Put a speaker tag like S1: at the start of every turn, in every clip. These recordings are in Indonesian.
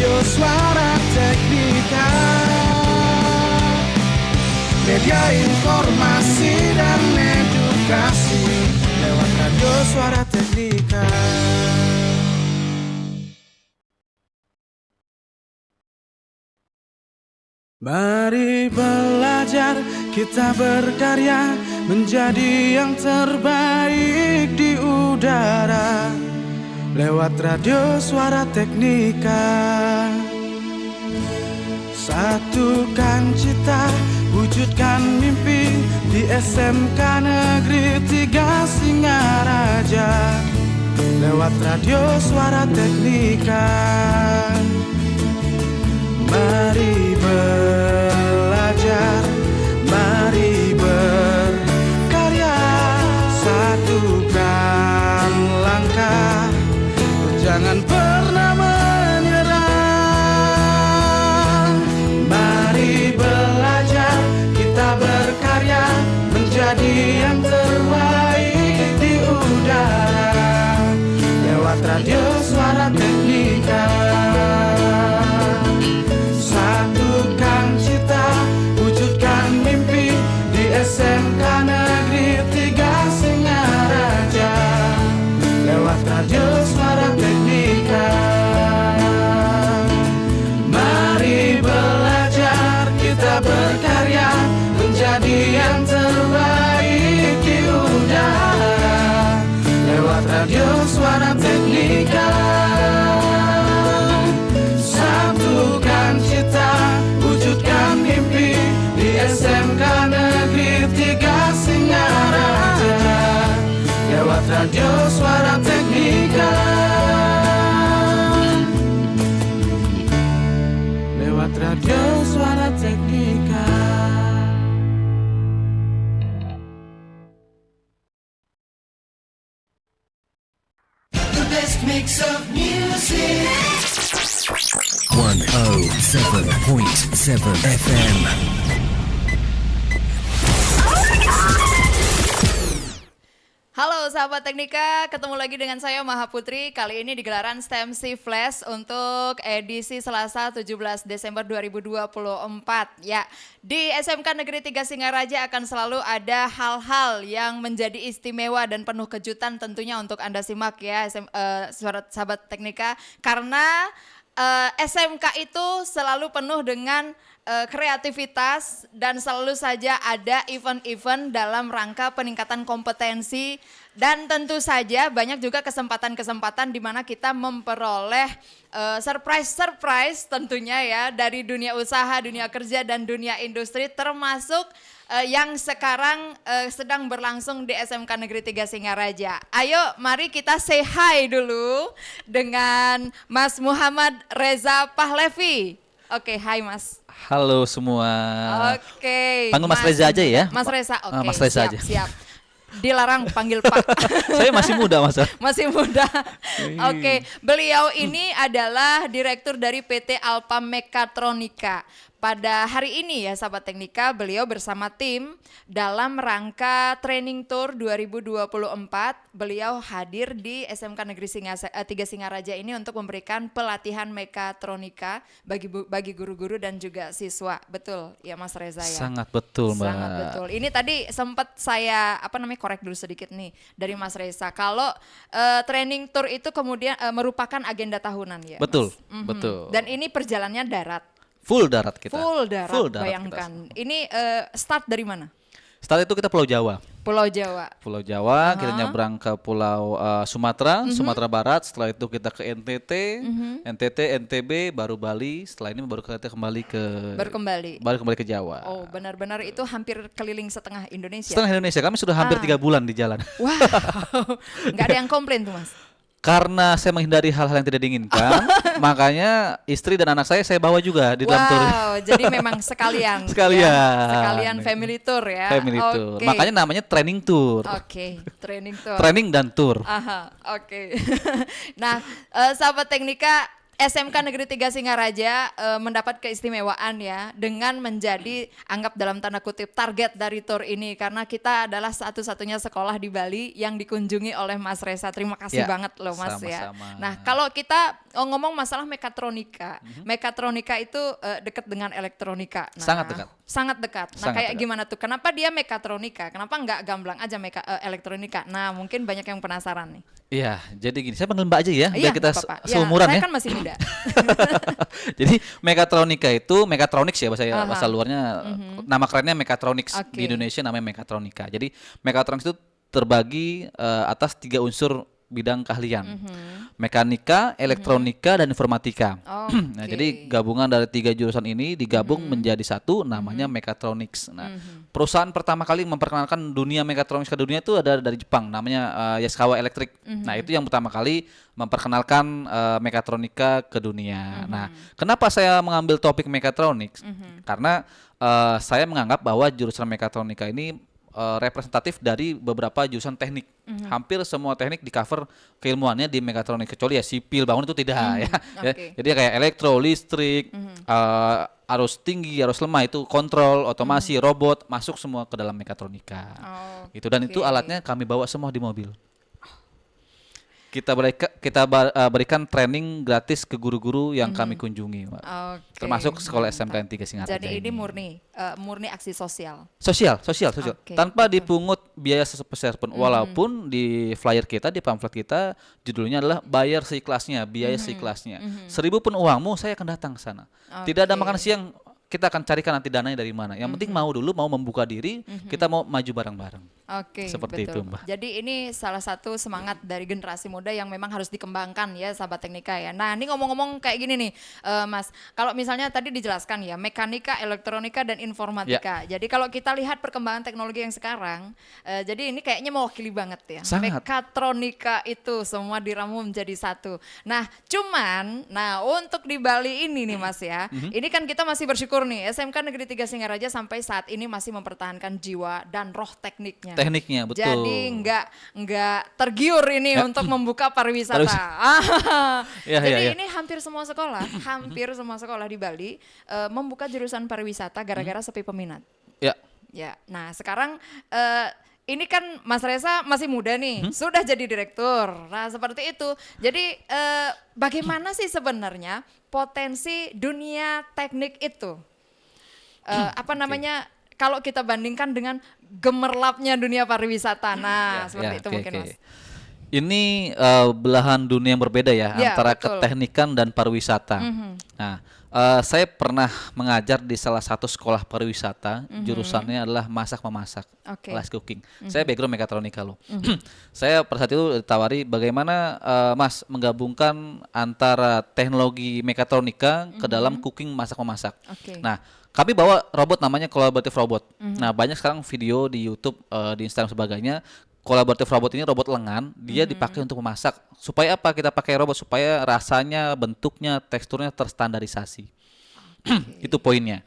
S1: Radio Suara Teknika, media informasi dan edukasi lewat Radio Suara Teknika. Mari belajar, kita berkarya menjadi yang terbaik di udara lewat Radio Suara Teknika. Satukan cita, wujudkan mimpi di SMK Negeri 3 Singaraja lewat Radio Suara Teknika. Mari belajar, mari berkarya, satukan langkah, jangan pernah menyerah. Mari belajar, kita berkarya menjadi yang terbaik di udara lewat Radio Suara Teknika. Satukan cita, wujudkan mimpi di SMK Negeri 3 Singaraja lewat Radio Suara Teknika. Mari belajar, kita berkarya menjadi yang terbaik di udara lewat Radio Suara Teknika. Satukan cita, wujudkan mimpi di SMK Negeri 3 Singaraja lewat Radio Suara Teknika. Lewat Radio Suara Teknika. The best mix of music.
S2: 107.7 FM.
S3: Halo sahabat Teknika, ketemu lagi dengan saya Maha Putri. Kali ini di gelaran STEMC Flash untuk edisi Selasa 17 Desember 2024. Ya, di SMK Negeri 3 Singaraja akan selalu ada hal-hal yang menjadi istimewa dan penuh kejutan tentunya untuk Anda simak ya sahabat Teknika. Karena SMK itu selalu penuh dengan kreativitas dan selalu saja ada event-event dalam rangka peningkatan kompetensi dan tentu saja banyak juga kesempatan-kesempatan di mana kita memperoleh surprise tentunya ya dari dunia usaha, dunia kerja dan dunia industri termasuk yang sekarang sedang berlangsung di SMK Negeri 3 Singaraja. Ayo mari kita say hi dulu dengan Mas Muhammad Reza Pahlevi. Oke, hai Mas.
S4: Halo semua.
S3: Oke.
S4: Panggil Mas Reza aja ya.
S3: Mas Reza, oke.
S4: Mas Reza
S3: siap,
S4: aja.
S3: Siap. Dilarang panggil Pak.
S4: Saya masih muda Mas.
S3: Masih muda. Oke, beliau ini adalah direktur dari PT Alpa Mekatronika. Pada hari ini ya sahabat Teknika, beliau bersama tim dalam rangka training tour 2024. Beliau hadir di SMK Negeri 3 Singaraja ini untuk memberikan pelatihan mekatronika bagi guru-guru dan juga siswa. Betul ya Mas Reza ya?
S4: Sangat betul Mbak.
S3: Sangat betul. Ini tadi sempat saya korek dulu sedikit nih dari Mas Reza. Kalau training tour itu kemudian merupakan agenda tahunan ya
S4: Betul,
S3: Mas?
S4: betul.
S3: Dan ini perjalanannya darat.
S4: Full darat kita.
S3: Full darat, bayangkan.
S4: Kita.
S3: Ini start dari mana?
S4: Start itu kita Pulau Jawa.
S3: Pulau Jawa.
S4: Pulau Jawa, kita nyebrang ke Pulau Sumatera, Sumatera Barat. Setelah itu kita ke NTT, NTT, NTB, baru Bali. Setelah ini baru kita kembali ke ke Jawa.
S3: Oh, benar-benar itu hampir keliling setengah Indonesia.
S4: Setengah Indonesia. Kami sudah hampir 3 bulan di jalan.
S3: Wow, nggak ada yang komplain tuh Mas.
S4: Karena saya menghindari hal-hal yang tidak diinginkan, makanya istri dan anak saya bawa juga di dalam tour.
S3: Wow, jadi memang sekalian. Sekalian family tour ya.
S4: Family tour. Makanya namanya training tour.
S3: Oke, training tour.
S4: Training dan tour.
S3: Aha, oke. Nah, sahabat Teknika, SMK Negeri 3 Singaraja mendapat keistimewaan ya dengan menjadi anggap dalam tanda kutip target dari tour ini karena kita adalah satu-satunya sekolah di Bali yang dikunjungi oleh Mas Reza. Terima kasih banget loh Mas ya. Nah, kalau kita ngomong masalah mekatronika, mekatronika itu dekat dengan elektronika. Nah,
S4: sangat dekat.
S3: Sangat dekat. Nah, kayak gimana tuh? Kenapa dia mekatronika? Kenapa nggak gamblang aja elektronika? Nah, mungkin banyak yang penasaran nih.
S4: Iya, jadi gini, saya panggil Mbak aja ya, biar kita
S3: Ya,
S4: seumuran
S3: saya kan masih muda.
S4: Jadi mekatronika itu mekatronics ya bahasa luarnya, nama kerennya mekatronics di Indonesia namanya mekatronika. Jadi mekatronics itu terbagi atas 3 unsur bidang keahlian, mekanika, elektronika, dan informatika. Nah, jadi gabungan dari 3 jurusan ini digabung menjadi satu, namanya mekatronics. Nah, perusahaan pertama kali memperkenalkan dunia mekatronics ke dunia itu ada dari Jepang, namanya Yaskawa Electric. Nah, itu yang pertama kali memperkenalkan mekatronika ke dunia. Nah, kenapa saya mengambil topik mekatronics? Karena saya menganggap bahwa jurusan mekatronika ini representatif dari beberapa jurusan teknik. Hampir semua teknik di cover keilmuannya di mekatronik, kecuali ya sipil bangun itu tidak ya. Jadi kayak elektro, listrik, arus tinggi, arus lemah itu kontrol, otomasi, robot masuk semua ke dalam mekatronika. Itu dan itu alatnya kami bawa semua di mobil. Kita berikan training gratis ke guru-guru yang kami kunjungi, termasuk sekolah SMK 3 Singaraja.
S3: Jadi ini murni aksi sosial.
S4: Sosial. Tanpa dipungut biaya sepeser pun, walaupun di flyer kita, di pamflet kita, judulnya adalah bayar seikhlasnya, biaya seikhlasnya. 1.000 pun uangmu, saya akan datang ke sana. Tidak ada makan siang, kita akan carikan nanti dananya dari mana. Yang penting mau membuka diri, kita mau maju bareng-bareng. Seperti
S3: betul.
S4: itu, Mbak.
S3: Jadi ini salah satu semangat dari generasi muda yang memang harus dikembangkan ya, sahabat teknika ya. Nah, ini ngomong-ngomong kayak gini nih, Mas. Kalau misalnya tadi dijelaskan ya, mekanika, elektronika, dan informatika. Jadi kalau kita lihat perkembangan teknologi yang sekarang, jadi ini kayaknya mewakili banget ya.
S4: Sangat.
S3: Mekatronika itu semua diramu menjadi satu. Nah, untuk di Bali ini nih Mas ya, ini kan kita masih bersyukur nih, SMK Negeri 3 Singaraja sampai saat ini masih mempertahankan jiwa dan roh tekniknya.
S4: Tekniknya betul.
S3: Jadi nggak tergiur ini untuk membuka pariwisata. Jadi ini hampir semua sekolah di Bali membuka jurusan pariwisata gara-gara sepi peminat. Ya. Nah, sekarang ini kan Mas Reza masih muda nih, sudah jadi direktur. Nah, seperti itu. Jadi bagaimana sih sebenarnya potensi dunia teknik itu? Kalau kita bandingkan dengan gemerlapnya dunia pariwisata. Nah, seperti itu mungkin Mas.
S4: Ini belahan dunia yang berbeda ya, antara keteknikan dan pariwisata. Nah, saya pernah mengajar di salah satu sekolah pariwisata, jurusannya adalah masak-memasak, live cooking. Saya background mekatronika loh. Saya pada saat itu ditawari bagaimana Mas menggabungkan antara teknologi mekatronika ke dalam cooking masak-memasak. Nah, kami bawa robot namanya collaborative robot. Nah, banyak sekarang video di YouTube, di Instagram sebagainya. Collaborative robot ini robot lengan, dia dipakai untuk memasak. Supaya apa kita pakai robot? Supaya rasanya, bentuknya, teksturnya terstandarisasi. Itu poinnya.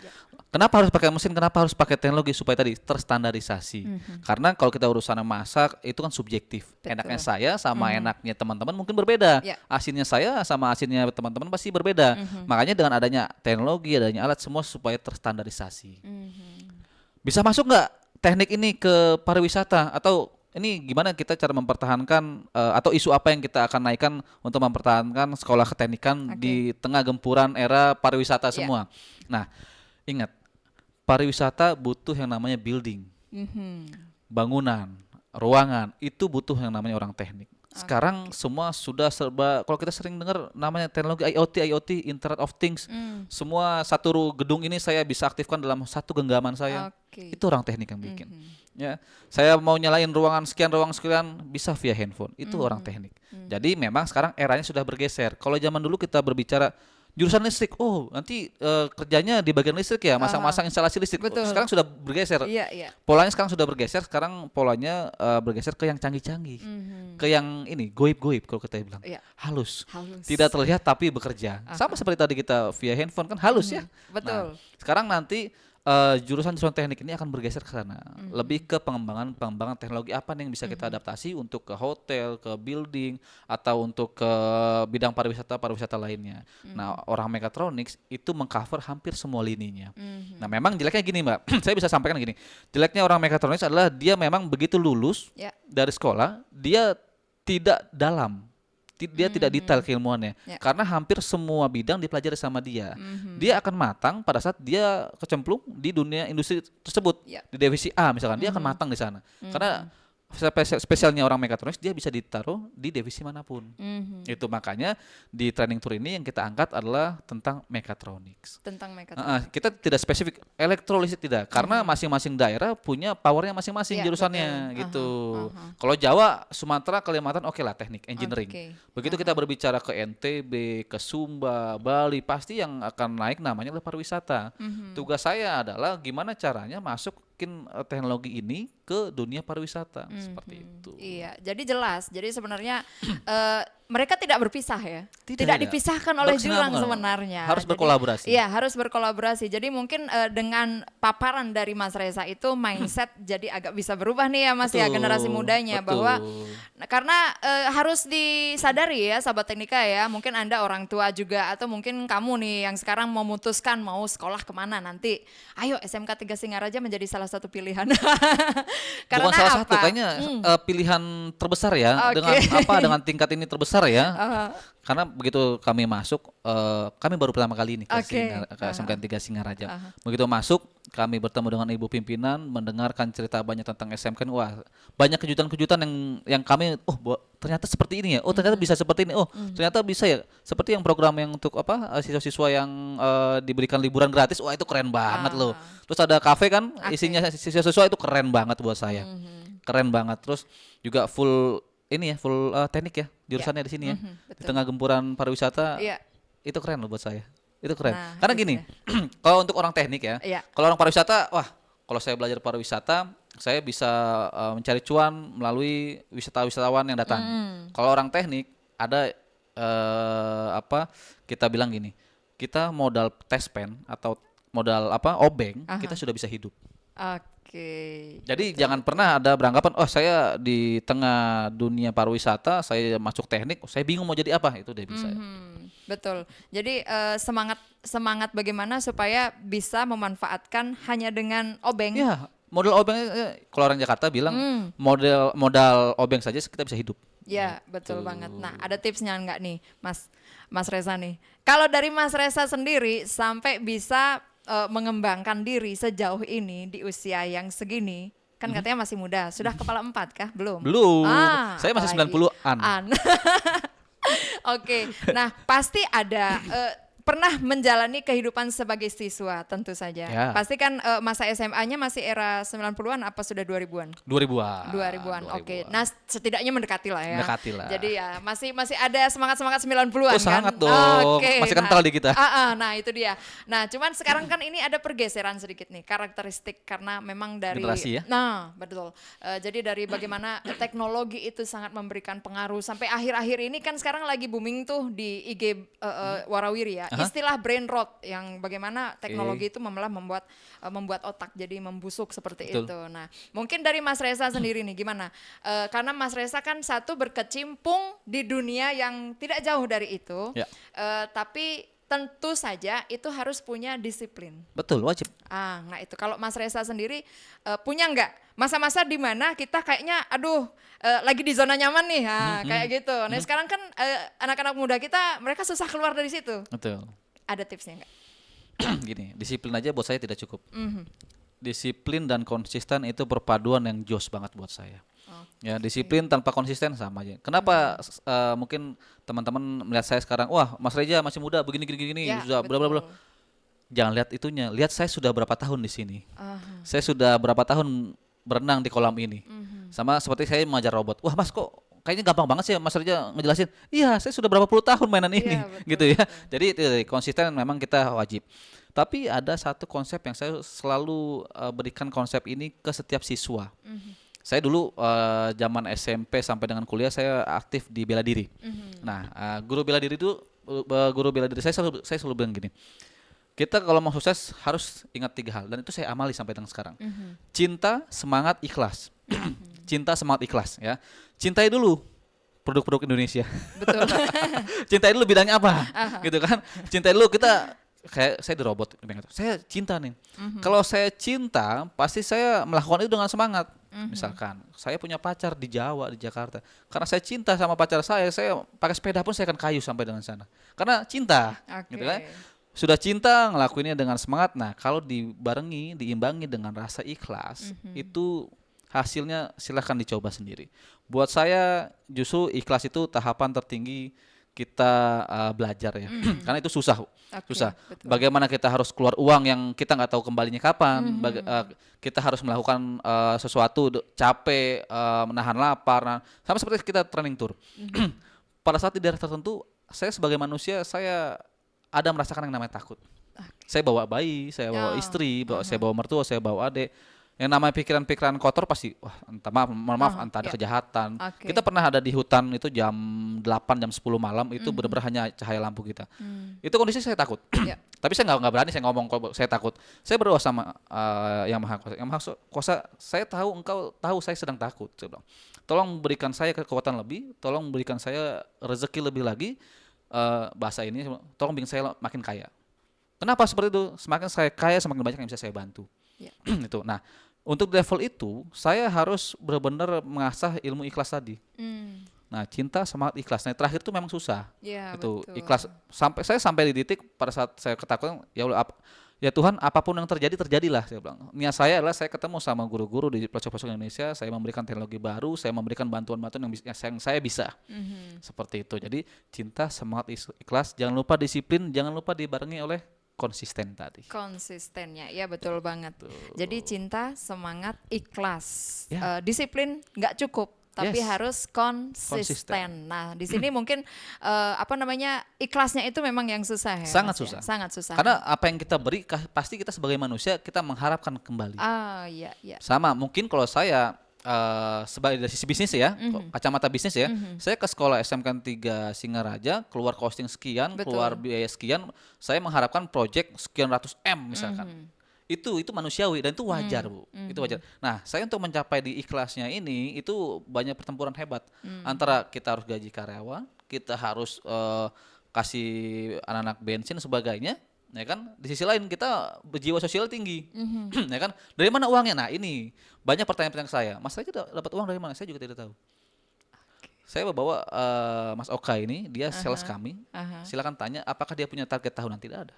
S4: Kenapa harus pakai mesin? Kenapa harus pakai teknologi? Supaya tadi terstandarisasi. Karena kalau kita urusan masak itu kan subjektif. Enaknya saya sama enaknya teman-teman mungkin berbeda. Asinnya saya sama asinnya teman-teman pasti berbeda. Makanya dengan adanya teknologi, adanya alat semua supaya terstandarisasi. Bisa masuk nggak teknik ini ke pariwisata? Atau ini gimana kita cara mempertahankan atau isu apa yang kita akan naikkan untuk mempertahankan sekolah keteknikan di tengah gempuran era pariwisata semua? Nah, ingat, pariwisata butuh yang namanya building, bangunan, ruangan, itu butuh yang namanya orang teknik. Sekarang semua sudah serba, kalau kita sering dengar namanya teknologi IoT, Internet of Things, semua satu gedung ini saya bisa aktifkan dalam satu genggaman saya. Itu orang teknik yang bikin. Ya, saya mau nyalain ruangan sekian bisa via handphone. Itu orang teknik. Jadi memang sekarang eranya sudah bergeser. Kalau zaman dulu kita berbicara jurusan listrik, nanti kerjanya di bagian listrik ya, masang-masang instalasi listrik. Sekarang sudah bergeser. Polanya sekarang sudah bergeser. Sekarang polanya bergeser ke yang canggih-canggih, ke yang ini goib-goib kalau kita bilang, halus, tidak terlihat tapi bekerja. Sama seperti tadi kita via handphone kan halus ya. Nah, sekarang nanti jurusan teknik ini akan bergeser ke sana, lebih ke pengembangan teknologi apa nih yang bisa kita adaptasi untuk ke hotel, ke building, atau untuk ke bidang pariwisata lainnya. Nah, orang mechatronics itu mengcover hampir semua lininya. Nah, memang jeleknya gini, Mbak, saya bisa sampaikan gini, jeleknya orang mechatronics adalah dia memang begitu lulus dari sekolah, dia tidak dalam. Dia tidak detail keilmuannya karena hampir semua bidang dipelajari sama dia. Dia akan matang pada saat dia kecemplung di dunia industri tersebut, di divisi A misalkan, dia akan matang di sana. Karena spesialnya orang mechatronics, dia bisa ditaruh di divisi manapun. Itu makanya di training tour ini yang kita angkat adalah tentang mechatronics. Kita tidak spesifik elektrolisis, tidak, karena masing-masing daerah punya powernya masing-masing jurusannya gitu. Kalau Jawa, Sumatera, Kalimantan oke lah teknik engineering. Begitu kita berbicara ke NTB, ke Sumba, Bali, pasti yang akan naik namanya adalah pariwisata. Tugas saya adalah gimana caranya masukin teknologi ini ke dunia pariwisata, seperti itu.
S3: Iya, jadi jelas. Jadi sebenarnya mereka tidak berpisah ya. Tidak dipisahkan oleh jurang sebenarnya.
S4: Harus berkolaborasi.
S3: Iya, harus berkolaborasi. Jadi mungkin dengan paparan dari Mas Reza itu mindset jadi agak bisa berubah nih ya Mas ya, generasi mudanya. Bahwa karena harus disadari ya sahabat teknika ya, mungkin Anda orang tua juga atau mungkin kamu nih yang sekarang memutuskan mau sekolah kemana nanti. Ayo SMK 3 Singaraja menjadi salah satu pilihan. Karena
S4: bukan salah satu, kayaknya pilihan terbesar ya, dengan tingkat ini terbesar ya. Karena begitu kami masuk, kami baru pertama kali ini ke SMK 3 Singaraja. Begitu masuk, kami bertemu dengan ibu pimpinan, mendengarkan cerita banyak tentang SMK. Wah, banyak kejutan-kejutan yang kami, ternyata seperti ini ya. Oh, ternyata bisa seperti ini. Oh, ternyata bisa ya. Seperti yang program yang untuk siswa-siswa yang diberikan liburan gratis. Wah, itu keren banget loh. Terus ada kafe kan, isinya siswa-siswa, itu keren banget buat saya. Keren banget. Terus juga full teknik ya jurusannya di sini ya. Di tengah gempuran pariwisata. Itu keren loh buat saya. Itu keren. Karena gini, kalau untuk orang teknik ya, kalau orang pariwisata, kalau saya belajar pariwisata, saya bisa mencari cuan melalui wisatawan yang datang. Kalau orang teknik ada kita bilang gini, kita modal test pen atau modal obeng, kita sudah bisa hidup. Jadi jangan pernah ada beranggapan, saya di tengah dunia pariwisata, saya masuk teknik, saya bingung mau jadi apa, itu udah bisa.
S3: Betul. Jadi semangat bagaimana supaya bisa memanfaatkan hanya dengan obeng.
S4: Ya, modal obeng, kalau orang Jakarta bilang modal obeng saja kita bisa hidup.
S3: Ya, betul banget. Nah, ada tipsnya enggak nih, Mas Reza nih? Kalau dari Mas Reza sendiri sampai bisa mengembangkan diri sejauh ini di usia yang segini, kan katanya masih muda, sudah kepala 4 kah? Belum.
S4: Saya masih 90-an.
S3: Oke, nah pasti ada pernah menjalani kehidupan sebagai siswa tentu saja. Pasti kan masa SMA-nya masih era 90-an apa sudah 2000-an? 2000-an. Oke. Nah, setidaknya mendekati lah ya. Jadi ya masih ada semangat 90-an kan.
S4: Sangat dong. Masih kental di kita.
S3: Nah, itu dia. Nah, cuman sekarang kan ini ada pergeseran sedikit nih, karakteristik karena memang dari
S4: generasi ya.
S3: Nah, betul. Jadi dari bagaimana teknologi itu sangat memberikan pengaruh sampai akhir-akhir ini kan sekarang lagi booming tuh di IG Warawiri ya. Istilah brain rot yang bagaimana teknologi itu membuat otak jadi membusuk seperti itu. Nah, mungkin dari Mas Reza sendiri nih gimana? Karena Mas Reza kan satu berkecimpung di dunia yang tidak jauh dari itu, tapi tentu saja itu harus punya disiplin.
S4: Betul, wajib.
S3: Nah itu kalau Mas Reza sendiri punya nggak masa-masa di mana kita kayaknya lagi di zona nyaman nih, kayak gitu. Nah sekarang kan anak-anak muda kita mereka susah keluar dari situ.
S4: Betul.
S3: Ada tipsnya nggak?
S4: Gini, disiplin aja buat saya tidak cukup. Disiplin dan konsisten itu perpaduan yang jos banget buat saya. Ya, disiplin tanpa konsisten sama aja. Kenapa mungkin teman-teman melihat saya sekarang, wah Mas Reza masih muda begini sudah bla. Jangan lihat itunya, lihat saya sudah berapa tahun di sini. Saya sudah berapa tahun berenang di kolam ini. Sama seperti saya mengajar robot. Wah Mas, kok kayaknya gampang banget sih Mas Reza ngejelasin. Iya, saya sudah berapa puluh tahun mainan ini, gitu ya. Jadi konsisten memang kita wajib. Tapi ada satu konsep yang saya selalu berikan konsep ini ke setiap siswa. Saya dulu zaman SMP sampai dengan kuliah saya aktif di bela diri. Nah, guru bela diri saya selalu bilang gini. Kita kalau mau sukses harus ingat 3 hal dan itu saya amali sampai dengan sekarang. Cinta, semangat, ikhlas. Cinta, semangat, ikhlas ya. Cintai dulu produk-produk Indonesia.
S3: Betul.
S4: Cintai dulu bidangnya apa, gitu kan? Cintai dulu kita kayak saya di robot, saya cinta nih. Kalau saya cinta, pasti saya melakukan itu dengan semangat. Misalkan saya punya pacar di Jawa, di Jakarta, karena saya cinta sama pacar saya pakai sepeda pun saya akan kayu sampai dengan sana, karena cinta, gitu kan? Sudah cinta ngelakuinnya dengan semangat. Nah, kalau diimbangi dengan rasa ikhlas, itu hasilnya silahkan dicoba sendiri. Buat saya justru ikhlas itu tahapan tertinggi kita belajar ya, karena itu susah. Betul. Bagaimana kita harus keluar uang yang kita nggak tahu kembalinya kapan. Kita harus melakukan sesuatu capek, menahan lapar, sama seperti kita training tour. Pada saat di daerah tertentu, saya sebagai manusia saya ada merasakan yang namanya takut. Saya bawa bayi, saya bawa istri, saya bawa mertua, saya bawa adik. Yang namanya pikiran-pikiran kotor pasti, wah maaf, entah ada kejahatan. Kita pernah ada di hutan itu jam 8, jam 10 malam, itu benar-benar hanya cahaya lampu kita. Itu kondisi saya takut. Tapi saya nggak berani saya ngomong kalau saya takut. Saya berdoa sama Yang Maha Kuasa. Yang Maha Kuasa, saya tahu engkau tahu saya sedang takut. Saya bilang, tolong berikan saya kekuatan lebih, tolong berikan saya rezeki lebih lagi. Bahasa ini, tolong bikin saya makin kaya. Kenapa seperti itu? Semakin saya kaya, semakin banyak yang bisa saya bantu. Itu. Nah, untuk level itu saya harus benar-benar mengasah ilmu ikhlas tadi. Nah, cinta, semangat, ikhlas. Nah, terakhir itu memang susah. Itu betul. Ikhlas. Sampai di titik pada saat saya ketakutan, ya Allah, ya Tuhan, apapun yang terjadi terjadilah. Saya bilang. Niat saya adalah saya ketemu sama guru-guru di pelosok-pelosok Indonesia. Saya memberikan teknologi baru, saya memberikan bantuan-bantuan yang saya bisa. Seperti itu. Jadi cinta, semangat, ikhlas. Jangan lupa disiplin. Jangan lupa dibarengi oleh konsisten tadi.
S3: Konsistennya, ya betul banget. Jadi cinta, semangat, ikhlas, disiplin nggak cukup, tapi harus konsisten. Nah, di sini mungkin ikhlasnya itu memang yang susah ya.
S4: Sangat susah.
S3: Sangat susah.
S4: Karena apa yang kita beri, pasti kita sebagai manusia kita mengharapkan kembali.
S3: Iya.
S4: Sama, mungkin kalau saya sebagai dari sisi bisnis ya, kacamata bisnis ya, saya ke sekolah SMK 3 Singaraja, keluar costing sekian, keluar biaya sekian, saya mengharapkan project sekian ratus M misalkan. Itu manusiawi dan itu wajar, Bu. Itu wajar. Nah, saya untuk mencapai di ikhlasnya ini itu banyak pertempuran hebat. Antara kita harus gaji karyawan, kita harus kasih anak-anak bensin sebagainya. Ya kan, di sisi lain kita berjiwa sosial tinggi, ya kan. Dari mana uangnya? Nah, ini banyak pertanyaan-pertanyaan saya. Mas Raja dapat uang dari mana? Saya juga tidak tahu. Saya bawa Mas Oka ini, dia sales kami. Silakan tanya, apakah dia punya target tahunan? Tidak ada.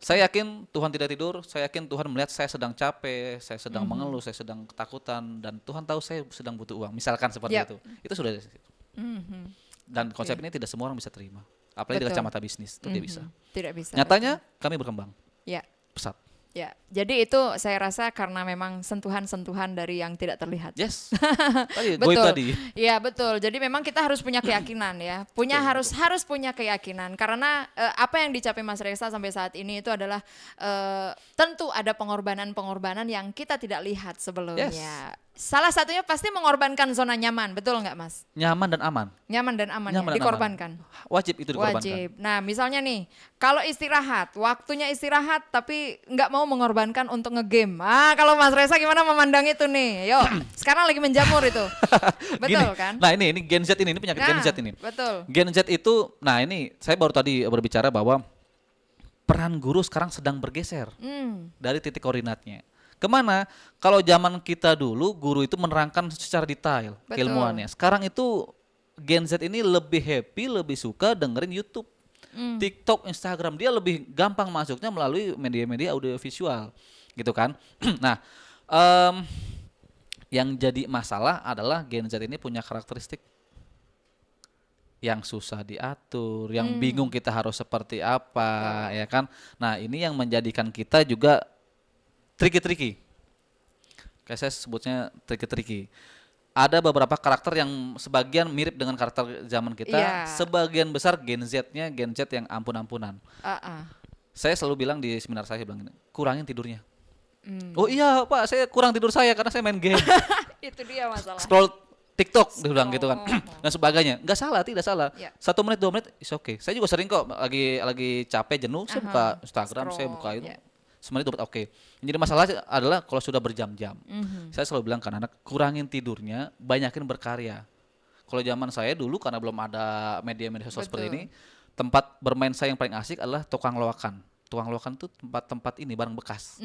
S4: Saya yakin Tuhan tidak tidur. Saya yakin Tuhan melihat saya sedang capek, saya sedang mengeluh, saya sedang ketakutan, dan Tuhan tahu saya sedang butuh uang. Misalkan seperti itu. Itu sudah. Dan konsep ini tidak semua orang bisa terima. Apalagi dari kacamata bisnis, itu dia bisa.
S3: Tidak bisa.
S4: Nyatanya kami berkembang. Pesat.
S3: Ya, jadi itu saya rasa karena memang sentuhan-sentuhan dari yang tidak terlihat.
S4: Yes. Tadi
S3: betul.
S4: Tadi.
S3: Iya, betul. Jadi memang kita harus punya keyakinan ya. Harus punya keyakinan karena apa yang dicapai Mas Reza sampai saat ini itu adalah tentu ada pengorbanan-pengorbanan yang kita tidak lihat sebelumnya. Yes. Salah satunya pasti mengorbankan zona nyaman, betul nggak Mas?
S4: Nyaman dan aman.
S3: Dikorbankan.
S4: Wajib itu dikorbankan.
S3: Wajib. Nah, misalnya nih, kalau istirahat, waktunya istirahat tapi nggak mau mengorbankan untuk ngegame. Kalau Mas Reza gimana memandang itu nih? Yuk, sekarang lagi menjamur itu. Betul kan?
S4: Nah, ini Gen Z ini penyakit Gen Z ini.
S3: Betul.
S4: Gen Z itu, nah ini saya baru tadi berbicara bahwa peran guru sekarang sedang bergeser dari titik koordinatnya. Kemana? Kalau zaman kita dulu guru itu menerangkan secara detail keilmuannya. Sekarang itu Gen Z ini lebih happy, lebih suka dengerin YouTube, TikTok, Instagram. Dia lebih gampang masuknya melalui media-media audiovisual, gitu kan? Nah, yang jadi masalah adalah Gen Z ini punya karakteristik yang susah diatur, yang bingung kita harus seperti apa, ya kan? Nah, ini yang menjadikan kita juga tricky. Kayak saya sebutnya tricky. Ada beberapa karakter yang sebagian mirip dengan karakter zaman kita, sebagian besar Gen Z-nya Gen Z yang ampun-ampunan. Saya selalu bilang di seminar saya bilang ini, kurangin tidurnya. Oh iya Pak, saya kurang tidur saya karena saya main game.
S3: Itu dia masalah.
S4: Scroll TikTok dia bilang gitu kan dan sebagainya. Nggak salah, tidak salah.
S3: Ya.
S4: 1 menit 2 menit is okay. Saya juga sering kok lagi capek jenuh saya buka Instagram, saya buka itu.
S3: Ya.
S4: Semenit 2 menit oke. Yang jadi masalah adalah kalau sudah berjam-jam. Saya selalu bilang ke anak kurangin tidurnya, banyakin berkarya. Kalau zaman saya dulu karena belum ada media-media sosial seperti ini, tempat bermain saya yang paling asik adalah tukang loakan. Tukang loakan itu tempat-tempat ini barang bekas.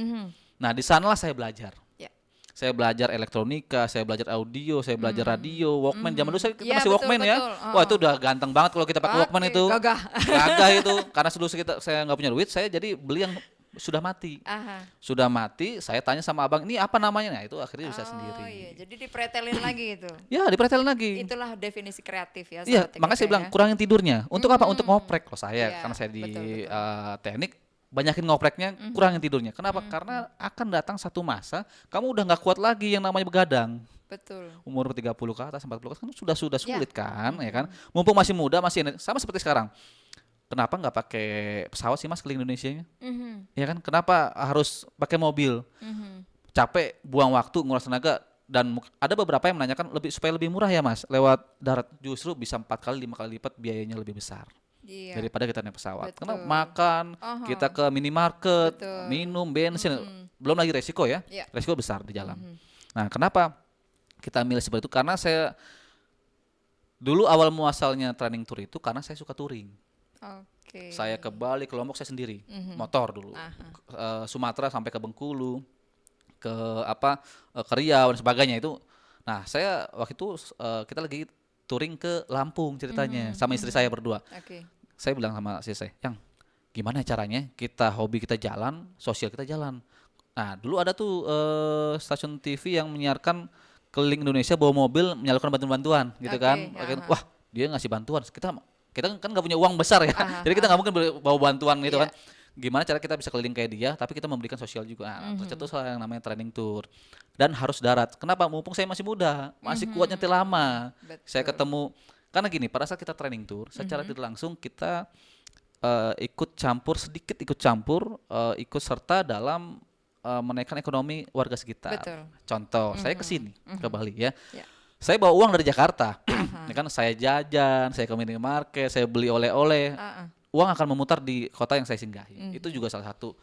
S4: Nah, di sanalah saya belajar.
S3: Ya.
S4: Saya belajar elektronika, saya belajar audio, saya belajar radio, Walkman. Zaman dulu kita
S3: Ya,
S4: masih
S3: betul,
S4: Walkman ya.
S3: betul.
S4: Wah, itu udah ganteng banget kalau kita pakai Walkman itu.
S3: Gagah.
S4: Gagah itu. Karena dulu saya nggak punya duit, saya jadi beli yang sudah mati. Sudah mati, saya tanya sama abang, ini apa namanya? Nah, itu akhirnya bisa sendiri.
S3: Oh iya, jadi dipretelin lagi itu.
S4: Ya, dipretelin lagi.
S3: Itulah definisi kreatif ya.
S4: Iya,
S3: Sobat
S4: makanya saya
S3: Teknika
S4: bilang
S3: ya.
S4: kurangin tidurnya. Untuk apa? Untuk ngoprek loh saya.
S3: Iya,
S4: Karena saya di
S3: betul.
S4: teknik, banyakin ngopreknya, kurangin tidurnya. Kenapa? Karena akan datang satu masa kamu udah nggak kuat lagi yang namanya begadang.
S3: Betul.
S4: Umur 30 ke atas, 40 ke atas kan sudah sulit kan, ya kan? Mumpung masih muda, masih sama seperti sekarang. Kenapa nggak pakai pesawat sih Mas keliling Indonesianya? Ya kan? Kenapa harus pakai mobil? Capek, buang waktu, nguras tenaga, dan ada beberapa yang menanyakan supaya lebih murah ya Mas lewat darat. Justru bisa 4 kali 5 kali lipat biayanya lebih besar
S3: Iya.
S4: daripada kita naik pesawat.
S3: Betul.
S4: Karena makan, kita ke minimarket,
S3: Betul.
S4: minum, bensin, belum lagi resiko ya.
S3: Iya.
S4: Resiko besar di jalan. Nah, kenapa kita milih seperti itu? Karena saya dulu awal muasalnya training tour itu karena saya suka touring.
S3: Oke.
S4: Saya ke Bali, ke Lombok saya sendiri, motor dulu. Sumatera sampai ke Bengkulu, ke ke Riau dan sebagainya itu. Nah, saya waktu itu kita lagi touring ke Lampung ceritanya sama istri saya berdua.
S3: Oke.
S4: Saya bilang sama istri saya, "Yang gimana caranya kita hobi kita jalan, sosial kita jalan." Nah, dulu ada tuh stasiun TV yang menyiarkan keliling Indonesia bawa mobil menyalurkan bantuan-bantuan gitu
S3: Oke,
S4: kan. Wah, dia ngasih bantuan. Kita kan nggak punya uang besar ya. Jadi kita nggak mungkin bawa bantuan gitu kan. Gimana cara kita bisa keliling kayak dia tapi kita memberikan sosial juga. Nah, tercetuslah yang namanya training tour. Dan harus darat. Kenapa? Mumpung saya masih muda, masih kuat nyetir lama.
S3: Betul.
S4: Saya ketemu karena gini, pada saat kita training tour, secara tidak langsung kita ikut campur, ikut serta dalam menaikkan ekonomi warga sekitar.
S3: Betul.
S4: Contoh, saya ke sini ke Bali ya.
S3: Ya.
S4: Saya bawa uang dari Jakarta, ya kan saya jajan, saya ke minimarket, saya beli oleh-oleh, uang akan memutar di kota yang saya singgahi. Itu juga salah satu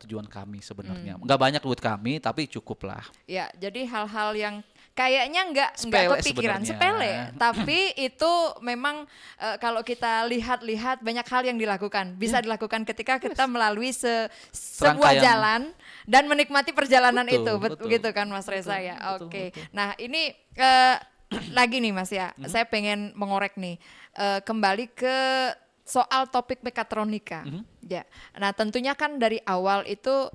S4: tujuan kami sebenarnya. Nggak banyak duit kami, tapi cukup lah.
S3: Ya, jadi hal-hal yang kayaknya nggak
S4: Sepele
S3: kepikiran,
S4: sebenarnya.
S3: sepele, tapi itu memang kalau kita lihat-lihat banyak hal yang dilakukan, bisa dilakukan ketika kita melalui sebuah
S4: Serangkaian.
S3: jalan dan menikmati perjalanan
S4: Betul,
S3: itu,
S4: betul.
S3: gitu kan Mas Reza ya. Oke.
S4: betul.
S3: Nah ini lagi nih Mas ya, saya pengen mengorek nih kembali ke soal topik mekatronika. Ya. Nah, tentunya kan dari awal itu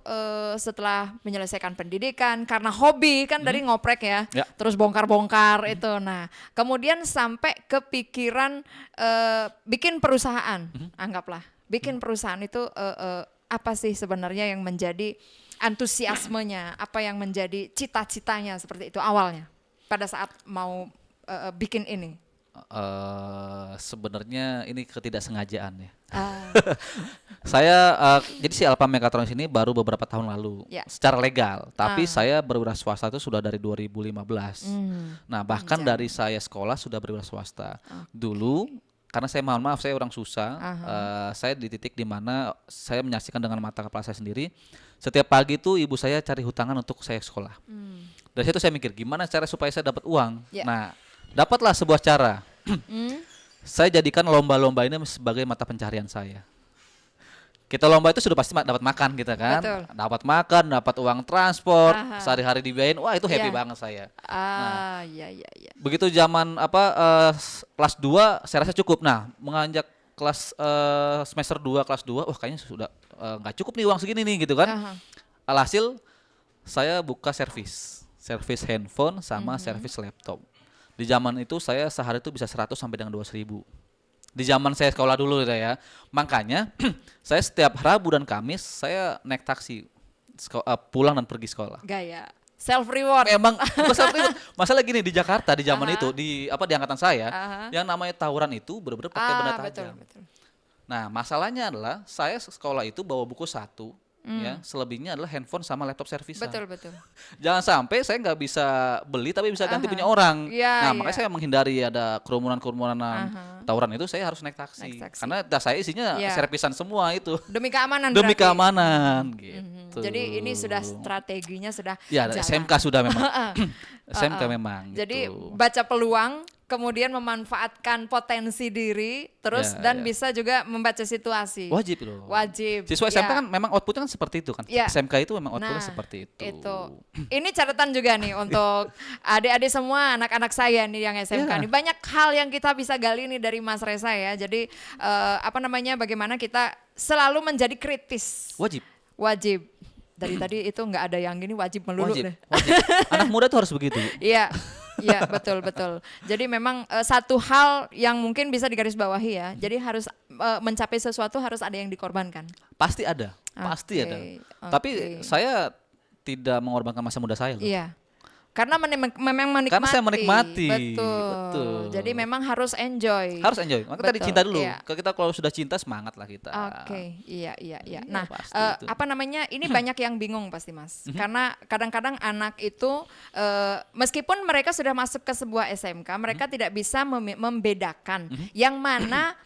S3: setelah menyelesaikan pendidikan karena hobi kan dari ngoprek ya.
S4: Ya.
S3: Terus bongkar-bongkar itu. Nah, kemudian sampai kepikiran bikin perusahaan. Anggaplah bikin perusahaan itu apa sih sebenarnya yang menjadi antusiasmenya, apa yang menjadi cita-citanya seperti itu awalnya pada saat mau bikin ini.
S4: Sebenarnya ini ketidaksengajaan ya.
S3: Ah,
S4: Saya jadi si Alpha Mechatronics ini baru beberapa tahun lalu
S3: Ya.
S4: secara legal, tapi saya berwira swasta itu sudah dari 2015. Nah, bahkan
S3: Panjang.
S4: dari saya sekolah sudah berwira swasta. Dulu karena saya mohon maaf saya orang susah, saya di titik di mana saya menyaksikan dengan mata kepala saya sendiri. Setiap pagi tuh ibu saya cari hutangan untuk saya sekolah. Dari situ saya mikir gimana cara supaya saya dapat uang.
S3: Ya.
S4: Nah, dapatlah sebuah cara. Saya jadikan lomba-lomba ini sebagai mata pencarian saya. Kita lomba itu sudah pasti dapat makan kita kan,
S3: Betul.
S4: dapat makan, dapat uang transport,
S3: Aha.
S4: sehari-hari dibiayain, wah itu happy
S3: Iya.
S4: banget saya.
S3: iya iya iya.
S4: Begitu zaman kelas 2 saya rasa cukup. Nah, menganjak kelas semester 2 kelas 2, wah kayaknya sudah nggak cukup nih uang segini nih gitu kan.
S3: Aha.
S4: Alhasil saya buka servis handphone sama servis laptop. Di zaman itu saya sehari itu bisa 100 sampai dengan 200 ribu. Di zaman saya sekolah dulu ya. Makanya saya setiap Rabu dan Kamis saya naik taksi pulang dan pergi sekolah.
S3: Gaya self reward.
S4: Memang bukan seperti itu. Masalah gini di Jakarta di zaman
S3: Aha.
S4: itu di angkatan saya
S3: Aha.
S4: yang namanya tawuran itu benar-benar pakai benda
S3: betul
S4: tajam.
S3: betul.
S4: Nah, masalahnya adalah saya sekolah itu bawa buku satu, ya, selebihnya adalah handphone sama laptop servisan.
S3: Betul.
S4: Jangan sampai saya nggak bisa beli tapi bisa ganti punya orang.
S3: Iya,
S4: Nah, makanya saya menghindari ada kerumunan tawuran itu, saya harus naik taksi.
S3: Naik taksi.
S4: Karena tas saya isinya
S3: Iya.
S4: servisan semua itu.
S3: Demi keamanan
S4: Demi
S3: berarti.
S4: keamanan gitu.
S3: Jadi ini sudah strateginya sudah
S4: Ya,
S3: jalan.
S4: SMK sudah memang. SMK memang
S3: Jadi
S4: gitu.
S3: baca peluang, kemudian memanfaatkan potensi diri, terus
S4: Ya,
S3: dan
S4: ya.
S3: bisa juga membaca situasi.
S4: Wajib loh.
S3: Wajib.
S4: Siswa SMK
S3: Ya.
S4: kan memang outputnya kan seperti itu kan.
S3: Ya.
S4: SMK itu memang outputnya
S3: Nah,
S4: seperti itu.
S3: Ini catatan juga nih untuk adik-adik semua, anak-anak saya nih yang SMK
S4: Ya.
S3: nih. Banyak hal yang kita bisa gali nih dari Mas Reza ya. Jadi bagaimana kita selalu menjadi kritis. Wajib. Dari tadi itu nggak ada yang gini wajib melulu deh.
S4: Wajib. Anak muda tuh harus begitu.
S3: Iya. Iya, betul. Jadi memang satu hal yang mungkin bisa digarisbawahi ya. Jadi harus mencapai sesuatu harus ada yang dikorbankan.
S4: Pasti ada. Pasti
S3: Oke,
S4: ada.
S3: oke.
S4: Tapi saya tidak mengorbankan masa muda saya loh.
S3: Iya. Karena memang menikmati.
S4: Karena saya menikmati.
S3: Betul. Jadi memang harus enjoy.
S4: Harus enjoy. Maka tadi
S3: Betul,
S4: cinta dulu.
S3: iya.
S4: Kita kalau sudah cinta semangat lah kita.
S3: Oke, iya.
S4: Iya,
S3: Nah,
S4: pasti itu.
S3: ini banyak yang bingung pasti Mas. Karena kadang-kadang anak itu meskipun mereka sudah masuk ke sebuah SMK, mereka tidak bisa membedakan yang mana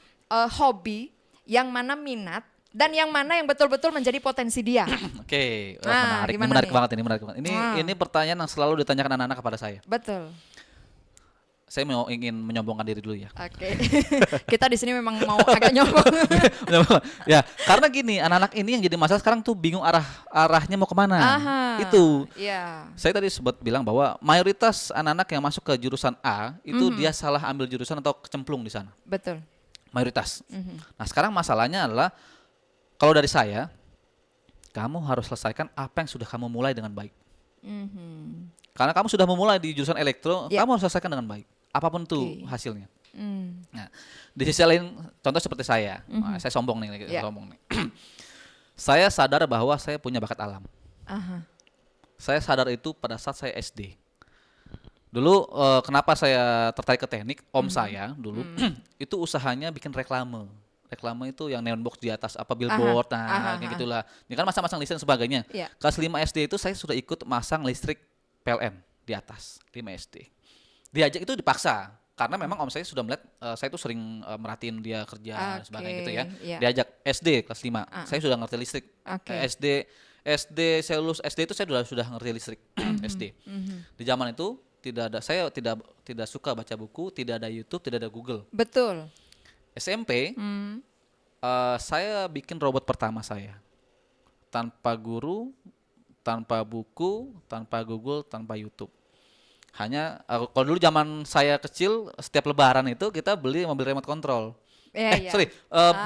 S3: hobi, yang mana minat, dan yang mana yang betul-betul menjadi potensi dia.
S4: Oke,
S3: Nah,
S4: menarik,
S3: gimana
S4: menarik
S3: nih?
S4: banget ini. Ini pertanyaan yang selalu ditanyakan anak-anak kepada saya.
S3: Betul.
S4: Saya ingin menyombongkan diri dulu ya.
S3: Oke. Kita di sini memang mau agak nyombong.
S4: Ya, karena gini, anak-anak ini yang jadi masalah sekarang tuh bingung arahnya mau kemana. Itu.
S3: Iya.
S4: Saya tadi sempat bilang bahwa mayoritas anak-anak yang masuk ke jurusan A itu dia salah ambil jurusan atau kecemplung di sana.
S3: Betul.
S4: Mayoritas. Nah, sekarang masalahnya adalah kalau dari saya, kamu harus selesaikan apa yang sudah kamu mulai dengan baik. Karena kamu sudah memulai di jurusan elektro,
S3: Ya.
S4: kamu harus selesaikan dengan baik. Apapun tuh hasilnya.
S3: Mm.
S4: Nah, di sisi lain, contoh seperti saya, nah, saya sombong nih,
S3: Ya.
S4: sombong nih. Saya sadar bahwa saya punya bakat alam.
S3: Aha.
S4: Saya sadar itu pada saat saya SD. Dulu kenapa saya tertarik ke teknik? Om saya dulu itu usahanya bikin reklame. Reklame itu yang neon box di atas apa billboard, kayak gitulah. Ini kan masang-masang listrik dan sebagainya.
S3: Iya.
S4: Kelas 5 SD itu saya sudah ikut masang listrik PLN di atas 5 SD. Diajak itu dipaksa karena memang om saya sudah melihat saya itu sering merhatiin dia kerja dan sebagainya gitu ya.
S3: Iya.
S4: Diajak SD kelas 5. Saya sudah ngerti listrik.
S3: Oke.
S4: SD saya lulus SD itu saya sudah ngerti listrik SD. Di zaman itu saya tidak suka baca buku, tidak ada YouTube, tidak ada Google.
S3: Betul.
S4: SMP saya bikin robot pertama saya. Tanpa guru, tanpa buku, tanpa Google, tanpa YouTube. Hanya kalau dulu zaman saya kecil setiap lebaran itu kita beli mobil remote control.
S3: Iya.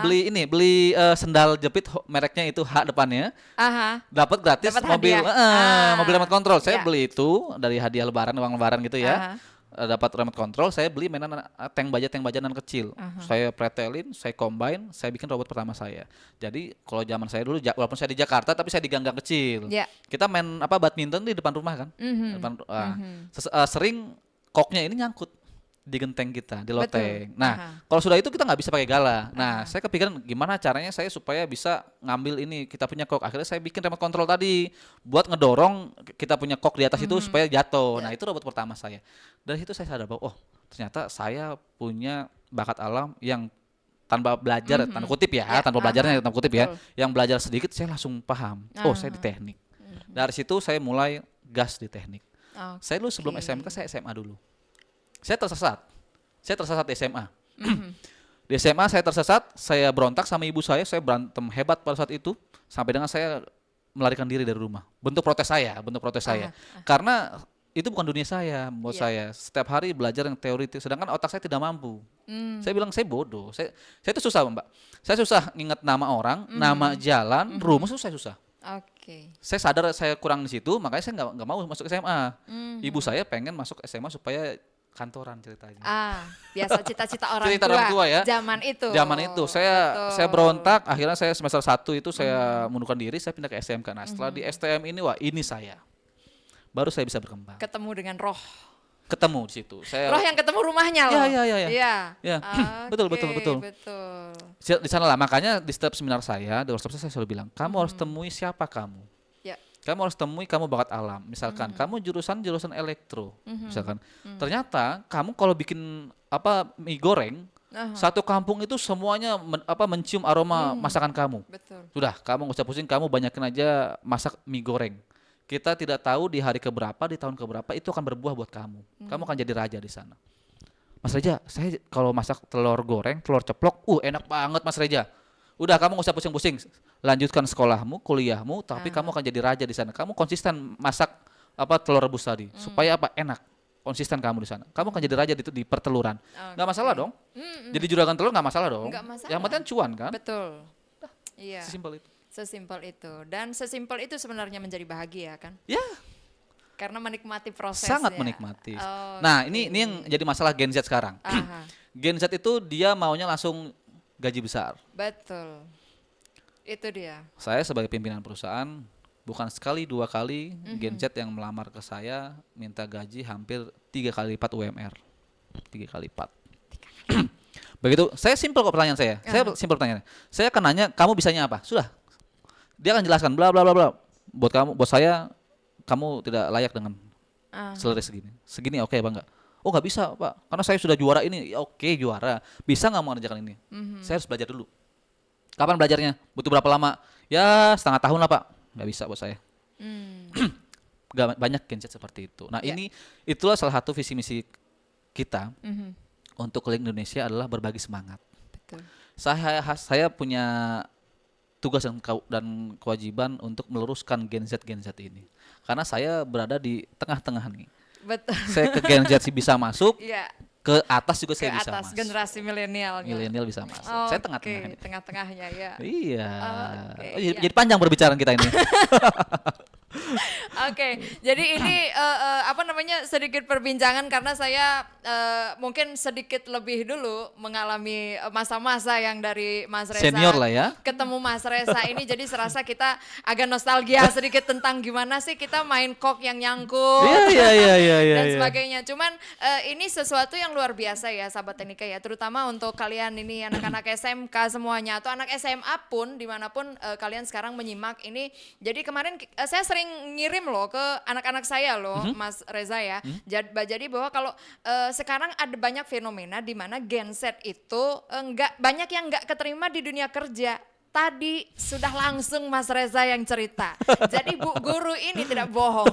S4: Beli sendal jepit mereknya itu H depannya.
S3: Aha.
S4: Dapat gratis
S3: Dapat
S4: mobil
S3: hadiah.
S4: mobil remote control. Saya
S3: Ya.
S4: beli itu dari hadiah lebaran, uang lebaran gitu ya.
S3: Aha.
S4: Dapat remote control, saya beli mainan tank bajanan kecil. Saya pretelin, saya combine, saya bikin robot pertama saya. Jadi kalau zaman saya dulu, walaupun saya di Jakarta, tapi saya di gang-gang kecil.
S3: Ya.
S4: Kita main badminton di depan rumah kan. Sering koknya ini nyangkut di genteng kita, di loteng.
S3: Betul.
S4: Nah, kalau sudah itu kita nggak bisa pakai gala. Nah, saya kepikiran gimana caranya saya supaya bisa ngambil ini, kita punya kok. Akhirnya saya bikin remote control tadi buat ngedorong kita punya kok di atas itu supaya jatuh. Nah, itu robot pertama saya. Dari situ saya sadar bahwa ternyata saya punya bakat alam yang tanpa belajar, tanda kutip ya, tanpa belajarnya tanda kutip ya. Yang belajar sedikit saya langsung paham. Oh, saya di teknik. Dari situ saya mulai gas di teknik. Saya dulu sebelum SMK saya SMA dulu. Saya tersesat di SMA. Di SMA saya tersesat, saya berontak sama ibu saya berantem hebat pada saat itu sampai dengan saya melarikan diri dari rumah. Bentuk protes saya. Karena itu bukan dunia saya, buat saya. Setiap hari belajar yang teoritis, sedangkan otak saya tidak mampu. Saya bilang saya bodoh. Saya itu susah, Mbak. Saya susah nginget nama orang, nama jalan, rumus itu saya susah.
S3: Oke.
S4: Saya sadar saya kurang di situ, makanya saya nggak mau masuk SMA. Ibu saya pengen masuk SMA supaya kantoran ceritanya.
S3: Biasa cita-cita orang
S4: Cerita
S3: tua.
S4: orang tua ya.
S3: Zaman itu.
S4: Saya berontak, akhirnya saya semester 1 itu saya mundurkan diri, saya pindah ke SMK. Nah, setelah di STM ini ini saya. Baru saya bisa berkembang.
S3: Ketemu dengan roh.
S4: ketemu di situ.
S3: Loh yang ketemu rumahnya loh?
S4: Iya.
S3: Iya.
S4: Ya. Betul.
S3: Betul.
S4: Di sana lah, makanya di setiap seminar saya, di workshop saya selalu bilang, kamu harus temui siapa kamu.
S3: Ya.
S4: Kamu harus temui kamu bakat alam. Misalkan kamu jurusan elektro. Misalkan ternyata kamu kalau bikin mie goreng, satu kampung itu semuanya mencium aroma masakan kamu.
S3: Betul.
S4: Sudah, kamu nggak usah pusing, kamu banyakin aja masak mie goreng. Kita tidak tahu di hari keberapa, di tahun keberapa itu akan berbuah buat kamu. Kamu akan jadi raja di sana. Mas Reja, saya kalau masak telur goreng, telur ceplok, enak banget Mas Reja. Udah, kamu nggak usah pusing-pusing. Lanjutkan sekolahmu, kuliahmu, tapi kamu akan jadi raja di sana. Kamu konsisten masak telur rebus tadi, supaya enak. Konsisten kamu di sana. Kamu akan jadi raja di perteluran. Nggak masalah dong. Jadi juragan telur nggak masalah dong.
S3: Nggak masalah.
S4: Yang penting cuan kan.
S3: Betul. Iya.
S4: Sesimpel itu.
S3: Sesimpel itu. Dan sesimpel itu sebenarnya menjadi bahagia kan?
S4: Ya.
S3: Karena menikmati proses.
S4: Sangat menikmati. Nah, ini yang jadi masalah Gen Z sekarang. Gen Z itu dia maunya langsung gaji besar.
S3: Betul. Itu dia.
S4: Saya sebagai pimpinan perusahaan bukan sekali 2 kali Gen Z yang melamar ke saya minta gaji hampir 3 kali lipat UMR. 3 kali lipat. Begitu, saya simpel kok pertanyaan saya. Saya simpel pertanyaannya. Saya akan nanya, kamu bisanya apa? Sudah. Dia akan jelaskan bla bla bla bla. Buat saya kamu tidak layak dengan salary segini. Segini oke Bang enggak? Oh nggak bisa Pak, karena saya sudah juara ini. Ya, oke juara, bisa nggak mengerjakan ini? Saya harus belajar dulu. Kapan belajarnya? Butuh berapa lama? Ya setengah tahun lah Pak. Nggak bisa buat saya. Gak banyak Gen Z seperti itu. Nah itulah salah satu visi misi kita untuk keliling Indonesia adalah berbagi semangat.
S3: Betul.
S4: Saya punya tugas dan kewajiban untuk meluruskan Gen Z ini. Karena saya berada di tengah-tengah nih.
S3: Betul.
S4: Saya ke Gen Z bisa masuk, ke atas juga saya bisa masuk.
S3: Generasi milenial.
S4: Milenial bisa masuk. Saya tengah-tengahnya.
S3: Tengah-tengahnya ya.
S4: Iya.
S3: Jadi
S4: panjang perbicaraan kita ini.
S3: Oke, jadi ini sedikit perbincangan karena saya mungkin sedikit lebih dulu mengalami masa-masa yang dari Mas Reza
S4: senior lah ya.
S3: Ketemu Mas Reza ini, jadi serasa kita agak nostalgia sedikit tentang gimana sih kita main kok yang nyangkut dan sebagainya. Cuman ini sesuatu yang luar biasa ya sahabat teknika ya, terutama untuk kalian ini anak-anak SMK semuanya atau anak SMA pun dimanapun kalian sekarang menyimak ini. Jadi kemarin saya sering ngirim loh ke anak-anak saya loh, Mas Reza ya. Jadi bahwa kalau sekarang ada banyak fenomena di mana Gen Z itu banyak yang nggak keterima di dunia kerja. Tadi sudah langsung Mas Reza yang cerita. Jadi Bu Guru ini tidak bohong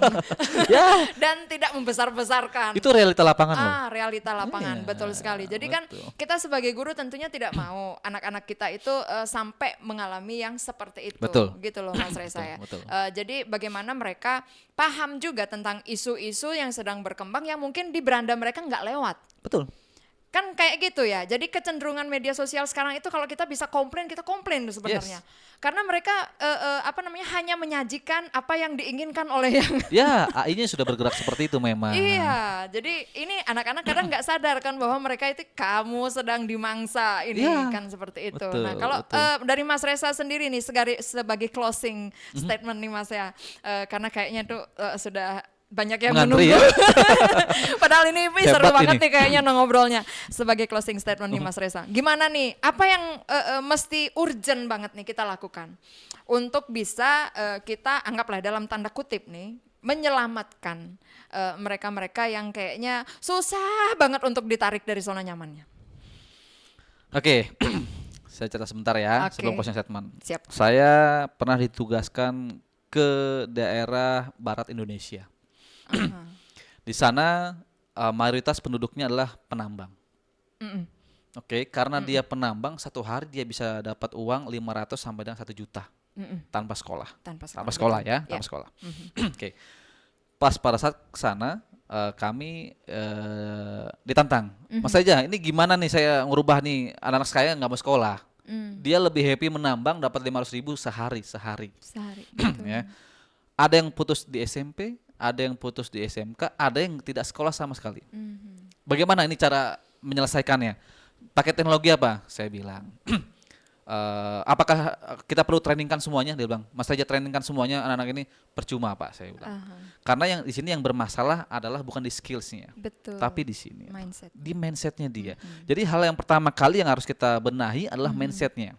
S3: dan tidak membesar-besarkan.
S4: Itu realita lapangan loh.
S3: Realita lapangan, betul sekali. Jadi kan kita sebagai guru tentunya tidak mau anak-anak kita itu sampai mengalami yang seperti itu.
S4: Betul.
S3: Gitu loh Mas Reza ya.
S4: Betul.
S3: Jadi bagaimana mereka paham juga tentang isu-isu yang sedang berkembang yang mungkin di beranda mereka nggak lewat.
S4: Betul.
S3: Kan kayak gitu ya. Jadi kecenderungan media sosial sekarang itu kalau kita bisa komplain, kita komplain sebenarnya. Karena mereka hanya menyajikan apa yang diinginkan oleh yang
S4: AI-nya sudah bergerak seperti itu memang.
S3: Iya, jadi ini anak-anak kadang nggak sadar kan bahwa mereka itu kamu sedang dimangsa ini kan seperti itu.
S4: Betul,
S3: nah, kalau dari Mas Reza sendiri nih sebagai closing statement nih Mas ya. Karena kayaknya tuh sudah banyak yang menunggu.
S4: Ya?
S3: Padahal ini seru banget
S4: ini.
S3: nih kayaknya ngobrolnya. Sebagai closing statement nih Mas Reza. Gimana nih, apa yang mesti urgent banget nih kita lakukan untuk bisa kita anggaplah dalam tanda kutip nih menyelamatkan mereka-mereka yang kayaknya susah banget untuk ditarik dari zona nyamannya.
S4: Oke. Saya cerita sebentar ya sebelum closing statement.
S3: Siap.
S4: Saya pernah ditugaskan ke daerah barat Indonesia. Di sana mayoritas penduduknya adalah penambang. Oke, karena dia penambang, satu hari dia bisa dapat uang 500 sampai dengan 1 juta tanpa sekolah. Tanpa sekolah. Oke. Pas pada saat ke sana kami ditantang. Mas aja, ini gimana nih saya ngubah nih anak-anak saya nggak mau sekolah. Dia lebih happy menambang dapat 500.000 sehari. Ya. Ada yang putus di SMP, ada yang putus di SMK, ada yang tidak sekolah sama sekali. Bagaimana ini cara menyelesaikannya? Pakai teknologi apa? Saya bilang. Apakah kita perlu trainingkan semuanya, dia bilang. Mas Reza trainingkan semuanya anak-anak ini, percuma Pak, saya bilang. Karena yang di sini yang bermasalah adalah bukan di skillsnya,
S3: Betul.
S4: tapi di sini,
S3: Mindset.
S4: di mindsetnya dia. Jadi hal yang pertama kali yang harus kita benahi adalah mindsetnya.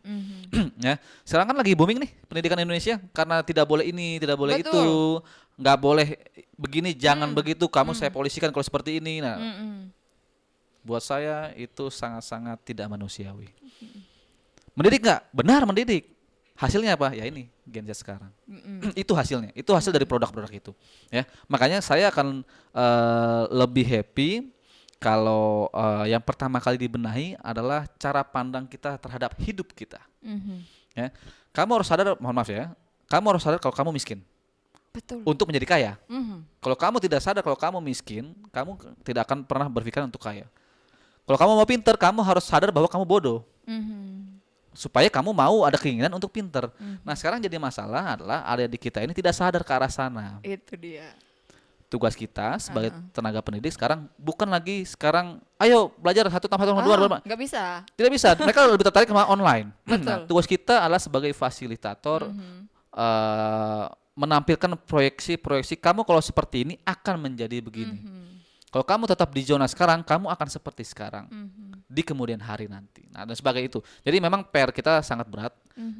S4: Ya, sekarang kan lagi booming nih pendidikan Indonesia karena tidak boleh ini, tidak boleh itu, nggak boleh begini, jangan begitu. Kamu saya polisikan kalau seperti ini. Nah, buat saya itu sangat-sangat tidak manusiawi. Mendidik nggak? Benar mendidik. Hasilnya apa? Ya ini Gen Z sekarang. Itu hasilnya. Itu hasil dari produk-produk itu. Ya, makanya saya akan lebih happy kalau yang pertama kali dibenahi adalah cara pandang kita terhadap hidup kita. Ya, kamu harus sadar, mohon maaf ya, kamu harus sadar kalau kamu miskin.
S3: Betul.
S4: Untuk menjadi kaya. Kalau kamu tidak sadar kalau kamu miskin, kamu tidak akan pernah berpikir untuk kaya. Kalau kamu mau pinter, kamu harus sadar bahwa kamu bodoh. Supaya kamu mau ada keinginan untuk pinter. Nah sekarang jadi masalah adalah adik-adik kita ini tidak sadar ke arah sana.
S3: Itu dia.
S4: Tugas kita sebagai tenaga pendidik sekarang bukan lagi sekarang ayo belajar 1 tambah 1 tambah 2.
S3: Nggak bisa.
S4: Tidak bisa, mereka lebih tertarik sama online.
S3: Betul.
S4: Nah, tugas kita adalah sebagai fasilitator menampilkan proyeksi kamu kalau seperti ini akan menjadi begini. Kalau kamu tetap di zona sekarang, kamu akan seperti sekarang di kemudian hari nanti. Nah, dan sebagai itu. Jadi memang PR kita sangat berat.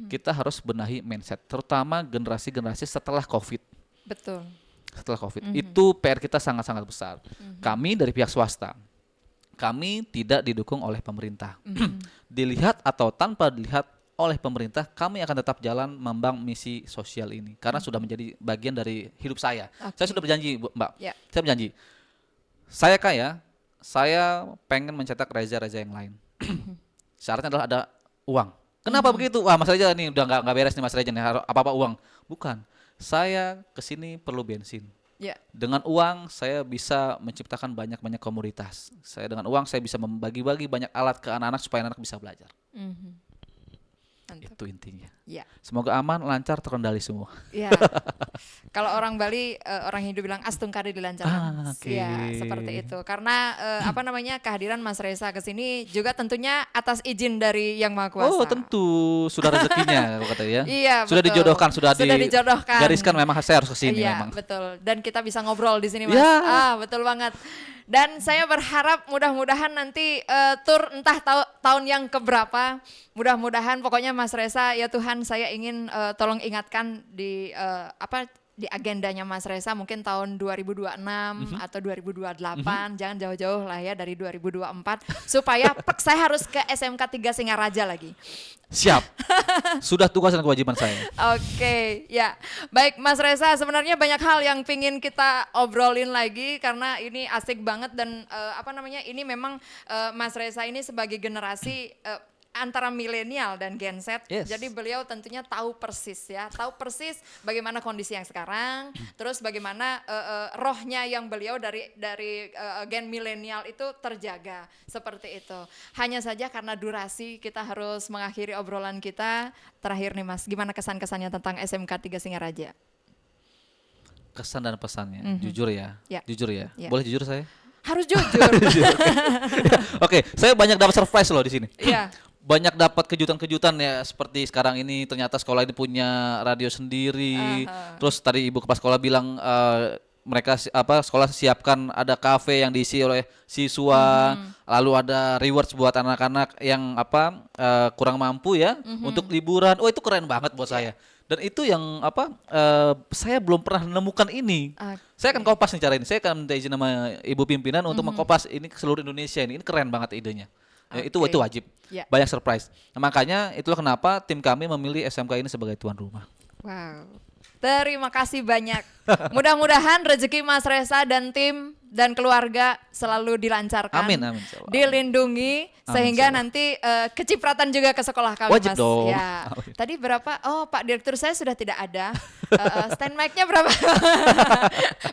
S4: Kita harus benahi mindset, terutama generasi-generasi setelah COVID.
S3: Betul.
S4: Setelah COVID itu PR kita sangat-sangat besar. Kami dari pihak swasta, kami tidak didukung oleh pemerintah. Dilihat atau tanpa dilihat oleh pemerintah, kami akan tetap jalan membangun misi sosial ini karena sudah menjadi bagian dari hidup saya. Saya sudah berjanji, Mbak. Saya berjanji. Saya kaya, saya pengen mencetak Reza-Reza yang lain. Syaratnya adalah ada uang. Kenapa begitu? Wah Mas Reza nih udah nggak beres nih Mas Reza nih, apa-apa uang. Bukan, saya kesini perlu bensin. Dengan uang saya bisa menciptakan banyak-banyak komoditas. Dengan uang saya bisa membagi-bagi banyak alat ke anak-anak supaya anak bisa belajar. Itu intinya. Semoga aman, lancar, terkendali semua.
S3: Kalau orang Bali, orang Hindu bilang astung kari dilancarkan. Ya, seperti itu. Karena kehadiran Mas Reza ke sini juga tentunya atas izin dari Yang Maha Kuasa.
S4: Oh, tentu sudah rezekinya kalau kata ya.
S3: Iya,
S4: sudah
S3: betul.
S4: dijodohkan, sudah
S3: dijodohkan.
S4: Gariskan memang saya harus ke sini memang.
S3: Iya, betul. Dan kita bisa ngobrol di sini, Mas. Betul banget. Dan saya berharap mudah-mudahan nanti tur entah tahun yang keberapa, mudah-mudahan pokoknya Mas Reza ya Tuhan saya ingin tolong ingatkan di di agendanya Mas Reza mungkin tahun 2026 atau 2028, jangan jauh-jauh lah ya dari 2024 supaya saya harus ke SMK 3 Singaraja lagi.
S4: Siap. Sudah tugas dan kewajiban saya.
S3: Oke, ya. Baik Mas Reza, sebenarnya banyak hal yang pingin kita obrolin lagi karena ini asik banget dan ini memang Mas Reza ini sebagai generasi antara milenial dan Gen Z. Jadi beliau tentunya tahu persis bagaimana kondisi yang sekarang, terus bagaimana rohnya yang beliau dari gen milenial itu terjaga seperti itu. Hanya saja karena durasi kita harus mengakhiri obrolan kita. Terakhir nih Mas, gimana kesan-kesannya tentang SMK 3 Singaraja?
S4: Kesan dan pesannya, jujur ya. Jujur ya. Boleh jujur saya?
S3: Harus jujur.
S4: Oke, saya banyak dapat surprise loh di sini.
S3: Iya.
S4: Banyak dapat kejutan-kejutan ya, seperti sekarang ini ternyata sekolah ini punya radio sendiri. Terus tadi ibu kepala sekolah bilang mereka sekolah siapkan ada kafe yang diisi oleh siswa, lalu ada rewards buat anak-anak yang kurang mampu ya untuk liburan. Oh itu keren banget buat saya. Dan itu yang saya belum pernah menemukan ini. Saya akan kopas nih cara ini. Saya akan minta izin sama ibu pimpinan untuk mengkopas ini ke seluruh Indonesia ini. Ini keren banget idenya. Itu wajib. Banyak surprise. Nah, makanya itulah kenapa tim kami memilih SMK ini sebagai tuan rumah.
S3: Wow. Terima kasih banyak. Mudah-mudahan rezeki Mas Reza dan tim dan keluarga selalu dilancarkan.
S4: Amin.
S3: Dilindungi sehingga nanti kecipratan juga ke sekolah kami.
S4: Wajib
S3: Mas.
S4: dong.
S3: Ya. Tadi berapa? Oh, Pak Direktur saya sudah tidak ada. Stand mic-nya berapa?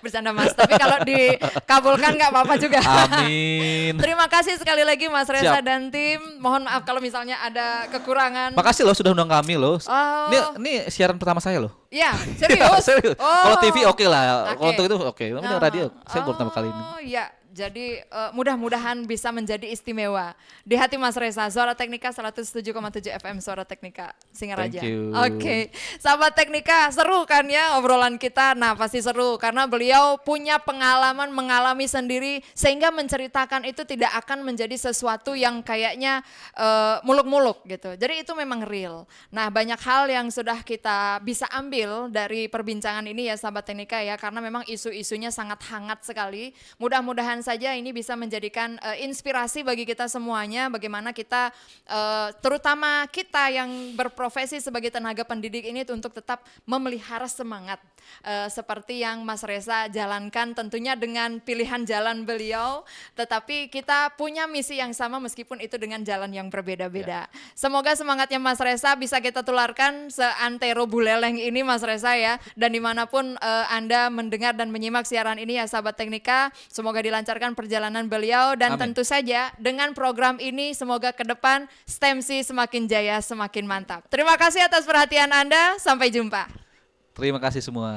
S3: Bercanda Mas. Tapi kalau dikabulkan nggak apa-apa juga.
S4: Amin.
S3: Terima kasih sekali lagi Mas Reza
S4: Siap.
S3: dan tim. Mohon maaf kalau misalnya ada kekurangan.
S4: Makasih loh sudah undang kami loh.
S3: Oh.
S4: Ini siaran pertama saya loh.
S3: Iya, serius.
S4: Serius.
S3: Oh.
S4: Kalau TV oke lah.
S3: Oke.
S4: Kalau untuk itu oke. Tapi radio saya baru pertama kali ini.
S3: Oh iya, Jadi mudah-mudahan bisa menjadi istimewa di hati Mas Reza. Suara Teknika 107,7 FM Suara Teknika Singaraja. Oke. Sahabat Teknika, seru kan ya obrolan kita? Nah, pasti seru karena beliau punya pengalaman mengalami sendiri sehingga menceritakan itu tidak akan menjadi sesuatu yang kayaknya muluk-muluk gitu. Jadi itu memang real. Nah, banyak hal yang sudah kita bisa ambil dari perbincangan ini ya sahabat Teknika ya, karena memang isu-isunya sangat hangat sekali. Mudah-mudahan saja ini bisa menjadikan inspirasi bagi kita semuanya, bagaimana kita terutama kita yang berprofesi sebagai tenaga pendidik ini untuk tetap memelihara semangat seperti yang Mas Reza jalankan, tentunya dengan pilihan jalan beliau, tetapi kita punya misi yang sama meskipun itu dengan jalan yang berbeda-beda. Semoga semangatnya Mas Reza bisa kita tularkan seantero Buleleng ini Mas Reza ya, dan dimanapun Anda mendengar dan menyimak siaran ini ya sahabat Teknika, semoga dilancarkan perjalanan beliau dan
S4: Amin.
S3: tentu saja dengan program ini semoga ke depan STEMSI semakin jaya, semakin mantap. Terima kasih atas perhatian Anda, sampai jumpa.
S4: Terima kasih semua.